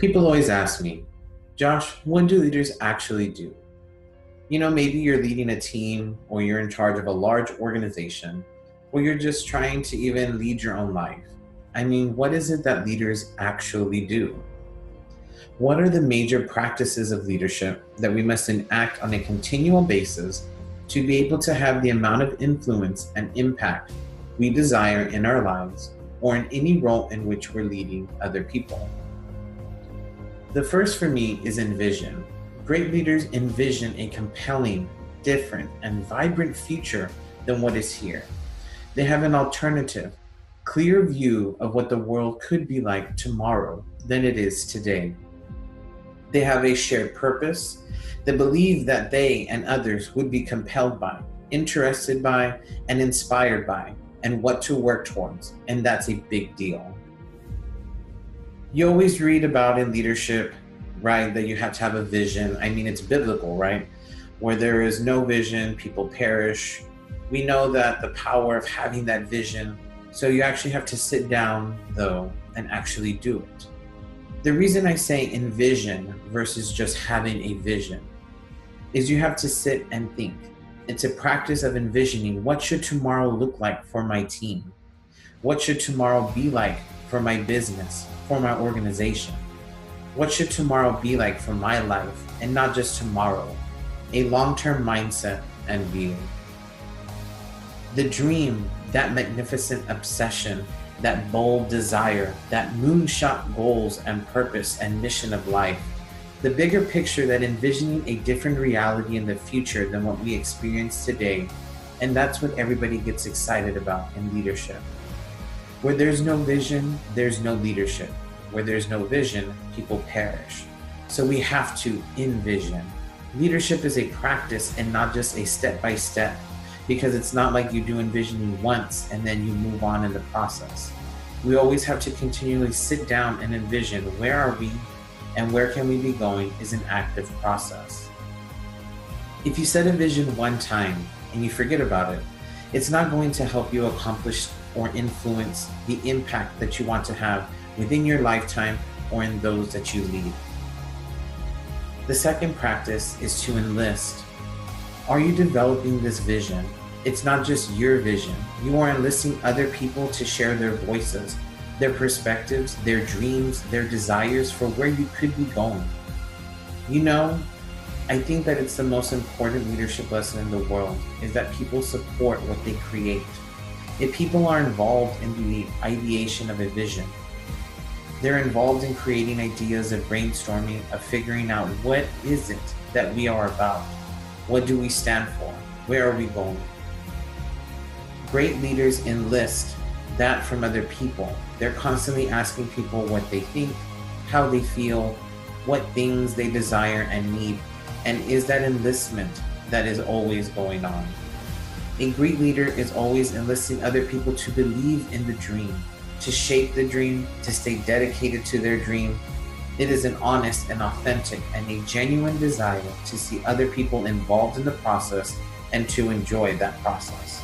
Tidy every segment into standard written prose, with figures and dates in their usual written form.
People always ask me, Josh, what do leaders actually do? Maybe you're leading a team or you're in charge of a large organization or you're just trying to even lead your own life. What is it that leaders actually do? What are the major practices of leadership that we must enact on a continual basis to be able to have the amount of influence and impact we desire in our lives or in any role in which we're leading other people? The first for me is envision. Great leaders envision a compelling, different, and vibrant future than what is here. They have an alternative, clear view of what the world could be like tomorrow than it is today. They have a shared purpose. They believe that they and others would be compelled by, interested by, and inspired by, and what to work towards, and that's a big deal. You always read about in leadership, right, that you have to have a vision. It's biblical, right? Where there is no vision, people perish. We know that the power of having that vision, so you actually have to sit down, though, and actually do it. The reason I say envision versus just having a vision is you have to sit and think. It's a practice of envisioning what should tomorrow look like for my team? What should tomorrow be like for my business, for my organization? What should tomorrow be like for my life, and not just tomorrow? A long-term mindset and view. The dream, that magnificent obsession, that bold desire, that moonshot goals and purpose and mission of life. The bigger picture, that envisioning a different reality in the future than what we experience today. And that's what everybody gets excited about in leadership. Where there's no vision, there's no leadership. Where there's no vision, people perish. So we have to envision. Leadership is a practice and not just a step-by-step, because it's not like you do envisioning once and then you move on in the process. We always have to continually sit down and envision where are we and where can we be going is an active process. If you set a vision one time and you forget about it, it's not going to help you accomplish or influence the impact that you want to have within your lifetime or in those that you lead. The second practice is to enlist. Are you developing this vision? It's not just your vision. You are enlisting other people to share their voices, their perspectives, their dreams, their desires for where you could be going. I think that it's the most important leadership lesson in the world is that people support what they create. If people are involved in the ideation of a vision, they're involved in creating ideas, of brainstorming, of figuring out what is it that we are about? What do we stand for? Where are we going? Great leaders enlist that from other people. They're constantly asking people what they think, how they feel, what things they desire and need, and is that enlistment that is always going on. A great leader is always enlisting other people to believe in the dream, to shape the dream, to stay dedicated to their dream. It is an honest and authentic and a genuine desire to see other people involved in the process and to enjoy that process.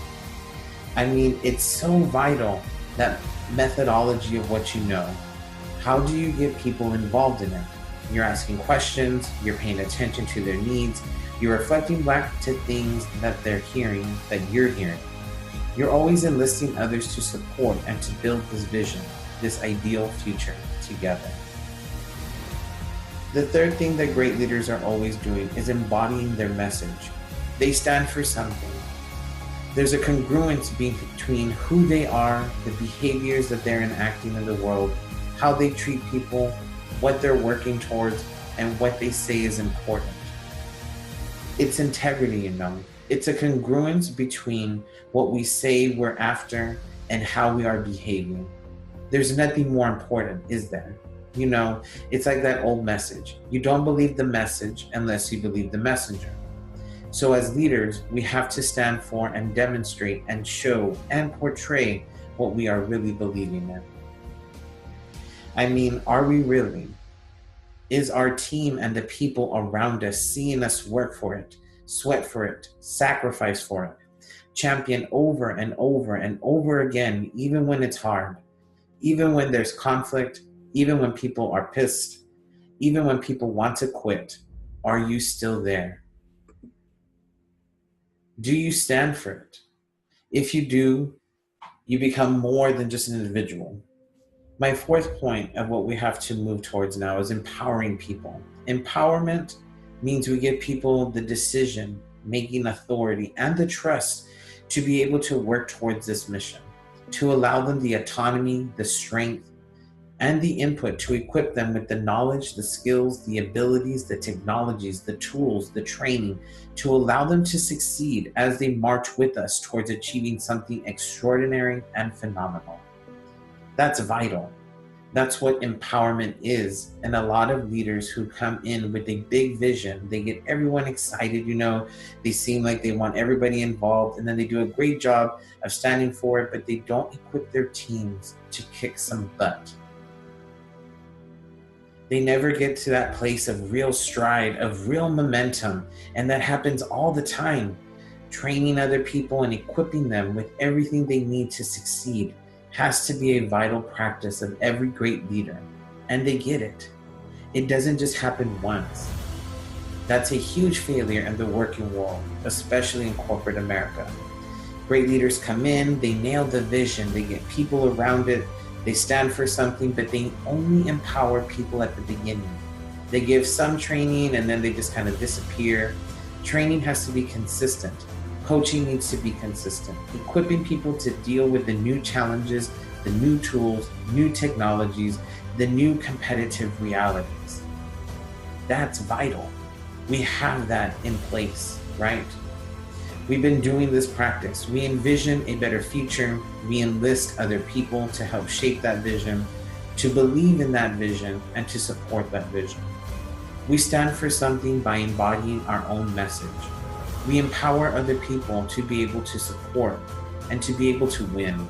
It's so vital, that methodology of what you know. How do you get people involved in it? You're asking questions, you're paying attention to their needs, you're reflecting back to things that they're hearing, that you're hearing. You're always enlisting others to support and to build this vision, this ideal future together. The third thing that great leaders are always doing is embodying their message. They stand for something. There's a congruence between who they are, the behaviors that they're enacting in the world, how they treat people, what they're working towards, and what they say is important. It's integrity, It's a congruence between what we say we're after and how we are behaving. There's nothing more important, is there? It's like that old message. You don't believe the message unless you believe the messenger. So as leaders, we have to stand for and demonstrate and show and portray what we are really believing in. Are we really? Is our team and the people around us seeing us work for it, sweat for it, sacrifice for it, champion over and over and over again, even when it's hard, even when there's conflict, even when people are pissed? Even when people want to quit, are you still there? Do you stand for it? If you do, you become more than just an individual. My fourth point of what we have to move towards now is empowering people. Empowerment means we give people the decision making authority and the trust to be able to work towards this mission, to allow them the autonomy, the strength, and the input to equip them with the knowledge, the skills, the abilities, the technologies, the tools, the training, to allow them to succeed as they march with us towards achieving something extraordinary and phenomenal. That's vital. That's what empowerment is. And a lot of leaders who come in with a big vision, they get everyone excited, they seem like they want everybody involved, and then they do a great job of standing for it, but they don't equip their teams to kick some butt. They never get to that place of real stride, of real momentum, and that happens all the time. Training other people and equipping them with everything they need to succeed has to be a vital practice of every great leader, and they get it. It doesn't just happen once. That's a huge failure in the working world, especially in corporate America. Great leaders come in, they nail the vision, they get people around it, they stand for something, but they only empower people at the beginning. They give some training and then they just kind of disappear. Training has to be consistent. Coaching needs to be consistent. Equipping people to deal with the new challenges, the new tools, new technologies, the new competitive realities. That's vital. We have that in place, right? We've been doing this practice. We envision a better future. We enlist other people to help shape that vision, to believe in that vision, and to support that vision. We stand for something by embodying our own message. We empower other people to be able to support and to be able to win.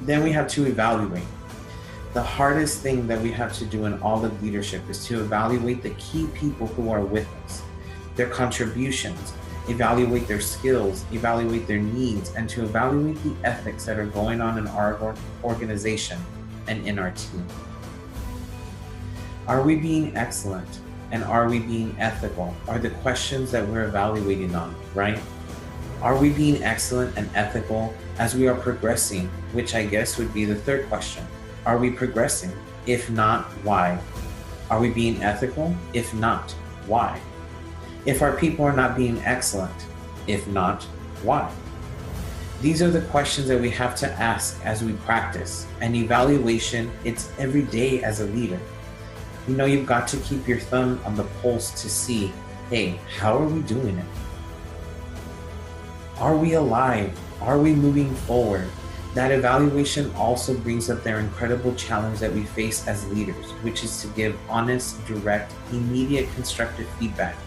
Then we have to evaluate. The hardest thing that we have to do in all of leadership is to evaluate the key people who are with us, their contributions, evaluate their skills, evaluate their needs, and to evaluate the ethics that are going on in our organization and in our team. Are we being excellent? And are we being ethical? Are the questions that we're evaluating on, right? Are we being excellent and ethical as we are progressing? Which I guess would be the third question. Are we progressing? If not, why? Are we being ethical? If not, why? If our people are not being excellent, if not, why? These are the questions that we have to ask as we practice. And evaluation, it's every day as a leader. You've got to keep your thumb on the pulse to see, hey, how are we doing it? Are we alive? Are we moving forward? That evaluation also brings up their incredible challenge that we face as leaders, which is to give honest, direct, immediate constructive feedback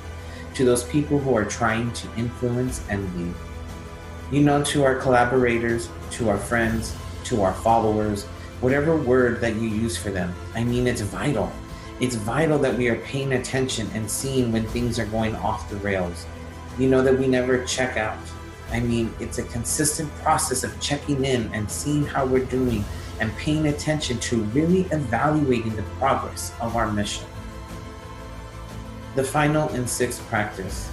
to those people who are trying to influence and lead. To our collaborators, to our friends, to our followers, whatever word that you use for them, it's vital. It's vital that we are paying attention and seeing when things are going off the rails. That we never check out. It's a consistent process of checking in and seeing how we're doing and paying attention to really evaluating the progress of our mission. The final and sixth practice,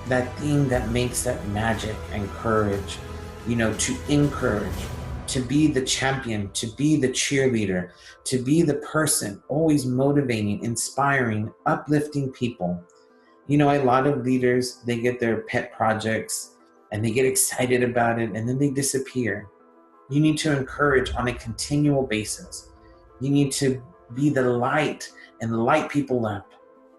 that thing that makes that magic and courage, to encourage, to be the champion, to be the cheerleader, to be the person always motivating, inspiring, uplifting people. A lot of leaders, they get their pet projects and they get excited about it and then they disappear. You need to encourage on a continual basis. You need to be the light and light people up.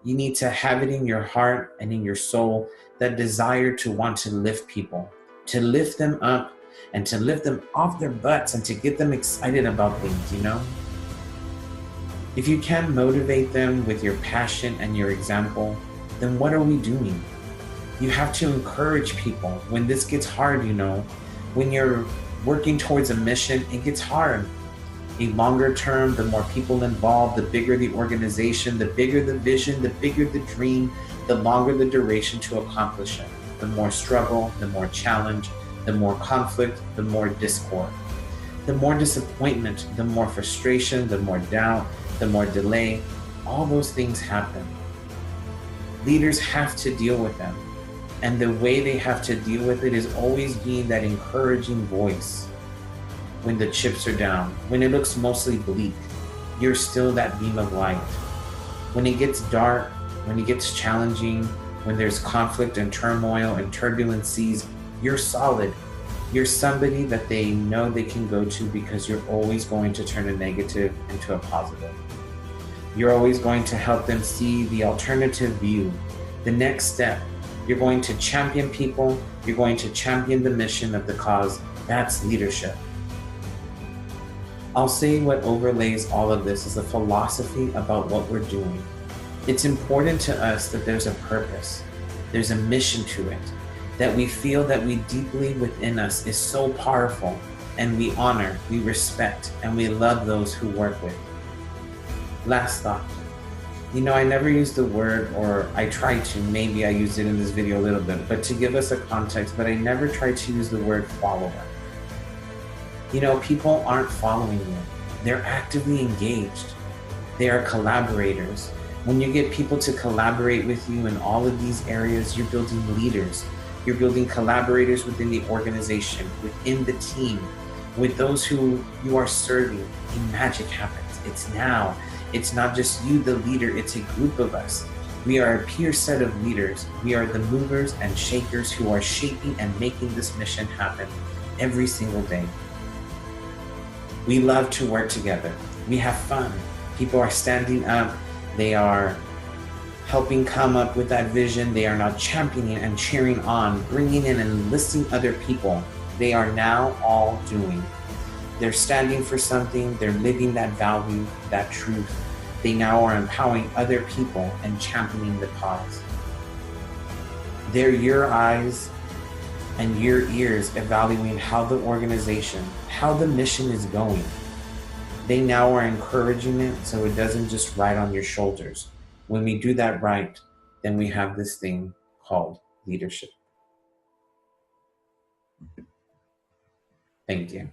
You need to have it in your heart and in your soul, that desire to want to lift people, to lift them up and to lift them off their butts and to get them excited about things, If you can't motivate them with your passion and your example, then what are we doing? You have to encourage people. When this gets hard, when you're working towards a mission, it gets hard. A longer term, the more people involved, the bigger the organization, the bigger the vision, the bigger the dream, the longer the duration to accomplish it. The more struggle, the more challenge, the more conflict, the more discord. the more disappointment, the more frustration, the more doubt, the more delay, all those things happen. Leaders have to deal with them. And the way they have to deal with it is always being that encouraging voice. When the chips are down, when it looks mostly bleak, you're still that beam of light. When it gets dark, when it gets challenging, when there's conflict and turmoil and turbulent seas, you're solid. You're somebody that they know they can go to because you're always going to turn a negative into a positive. You're always going to help them see the alternative view, the next step. You're going to champion people. You're going to champion the mission of the cause. That's leadership. I'll say what overlays all of this is a philosophy about what we're doing. It's important to us that there's a purpose, there's a mission to it, that we feel that we deeply within us is so powerful, and we honor, we respect, and we love those who work with. Last thought. I never use the word, or I try to, maybe I used it in this video a little bit, but to give us a context, but I never try to use the word follower. People aren't following you. They're actively engaged. They are collaborators. When you get people to collaborate with you in all of these areas, you're building leaders. You're building collaborators within the organization, within the team, with those who you are serving. And magic happens. It's now. It's not just you, the leader. It's a group of us. We are a peer set of leaders. We are the movers and shakers who are shaping and making this mission happen every single day. We love to work together. We have fun. People are standing up. They are helping come up with that vision. They are now championing and cheering on, bringing in and enlisting other people. They are now all doing. They're standing for something. They're living that value, that truth. They now are empowering other people and championing the cause. They're your eyes and your ears evaluating how the organization, how the mission is going. They now are encouraging it so it doesn't just ride on your shoulders. When we do that right, then we have this thing called leadership. Thank you.